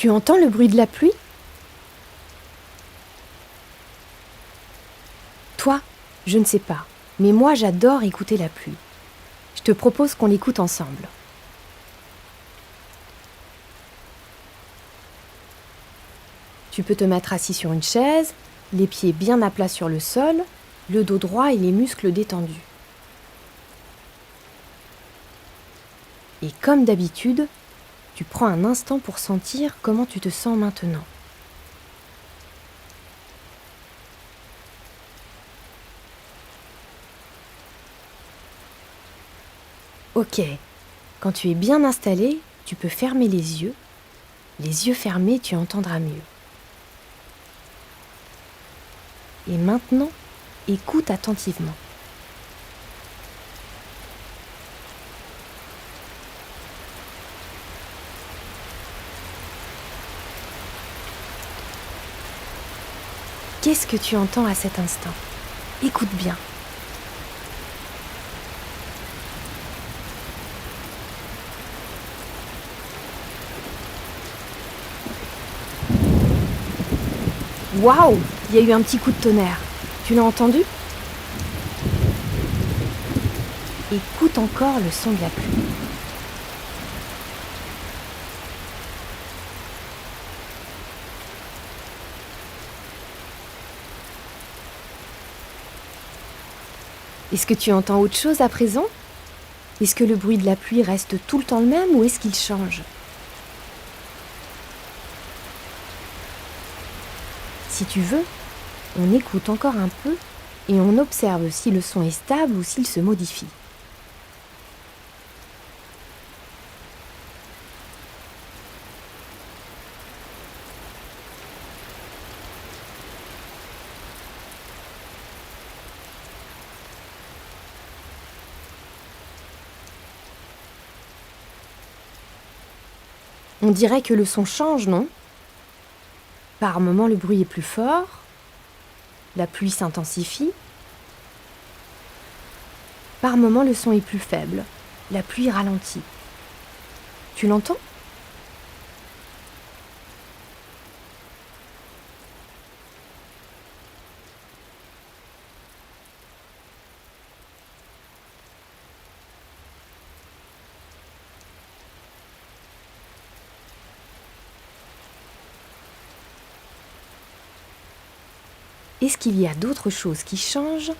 Tu entends le bruit de la pluie? Toi, je ne sais pas, mais moi j'adore écouter la pluie. Je te propose qu'on l'écoute ensemble. Tu peux te mettre assis sur une chaise, les pieds bien à plat sur le sol, le dos droit et les muscles détendus. Et comme d'habitude, tu prends un instant pour sentir comment tu te sens maintenant. Ok, quand tu es bien installé, tu peux fermer les yeux. Les yeux fermés, tu entendras mieux. Et maintenant, écoute attentivement. Qu'est-ce que tu entends à cet instant? Écoute bien. Waouh! Il y a eu un petit coup de tonnerre. Tu l'as entendu? Écoute encore le son de la pluie. Est-ce que tu entends autre chose à présent? Est-ce que le bruit de la pluie reste tout le temps le même ou est-ce qu'il change? Si tu veux, on écoute encore un peu et on observe si le son est stable ou s'il se modifie. On dirait que le son change, non? Par moments, le bruit est plus fort, la pluie s'intensifie. Par moments, le son est plus faible, la pluie ralentit. Tu l'entends? Est-ce qu'il y a d'autres choses qui changent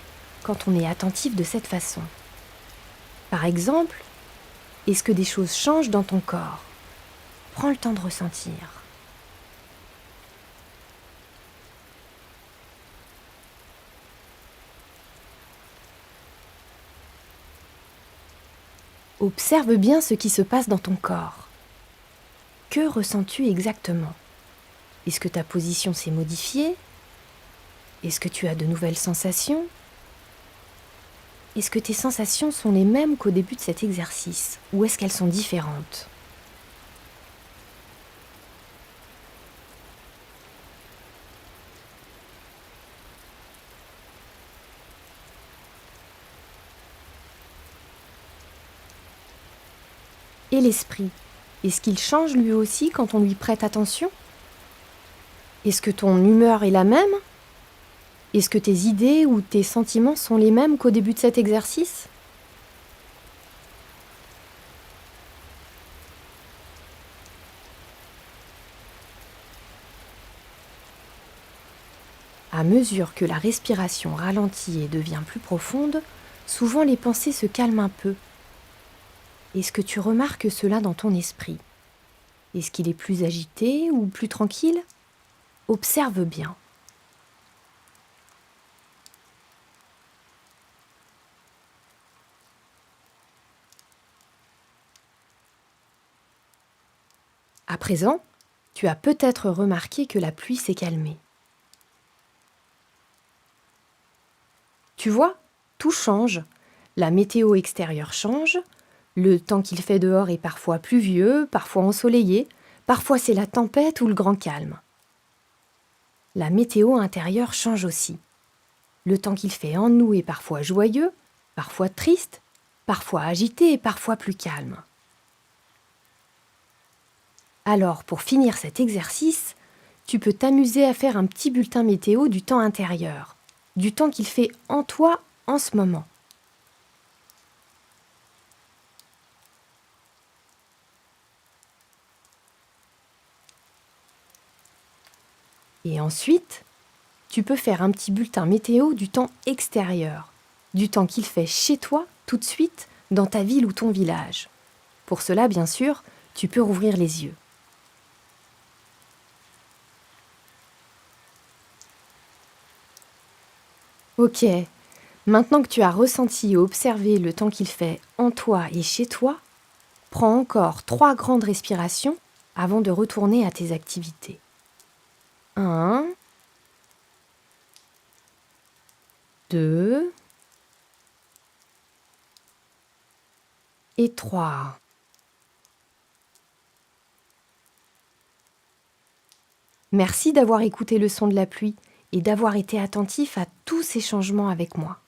quand on est attentif de cette façon? Par exemple, est-ce que des choses changent dans ton corps? Prends le temps de ressentir. Observe bien ce qui se passe dans ton corps. Que ressens-tu exactement? Est-ce que ta position s'est modifiée? Est-ce que tu as de nouvelles sensations? Est-ce que tes sensations sont les mêmes qu'au début de cet exercice ou est-ce qu'elles sont différentes? Et l'esprit, est-ce qu'il change lui aussi quand on lui prête attention? Est-ce que ton humeur est la même? Est-ce que tes idées ou tes sentiments sont les mêmes qu'au début de cet exercice? À mesure que la respiration ralentit et devient plus profonde, souvent les pensées se calment un peu. Est-ce que tu remarques cela dans ton esprit? Est-ce qu'il est plus agité ou plus tranquille? Observe bien. À présent, tu as peut-être remarqué que la pluie s'est calmée. Tu vois, tout change. La météo extérieure change. Le temps qu'il fait dehors est parfois pluvieux, parfois ensoleillé, parfois c'est la tempête ou le grand calme. La météo intérieure change aussi. Le temps qu'il fait en nous est parfois joyeux, parfois triste, parfois agité et parfois plus calme. Alors, pour finir cet exercice, tu peux t'amuser à faire un petit bulletin météo du temps intérieur, du temps qu'il fait en toi en ce moment. Et ensuite, tu peux faire un petit bulletin météo du temps extérieur, du temps qu'il fait chez toi tout de suite, dans ta ville ou ton village. Pour cela, bien sûr, tu peux rouvrir les yeux. Ok, maintenant que tu as ressenti et observé le temps qu'il fait en toi et chez toi, prends encore 3 grandes respirations avant de retourner à tes activités. 1, 2 et 3. Merci d'avoir écouté le son de la pluie et d'avoir été attentif à tous ces changements avec moi.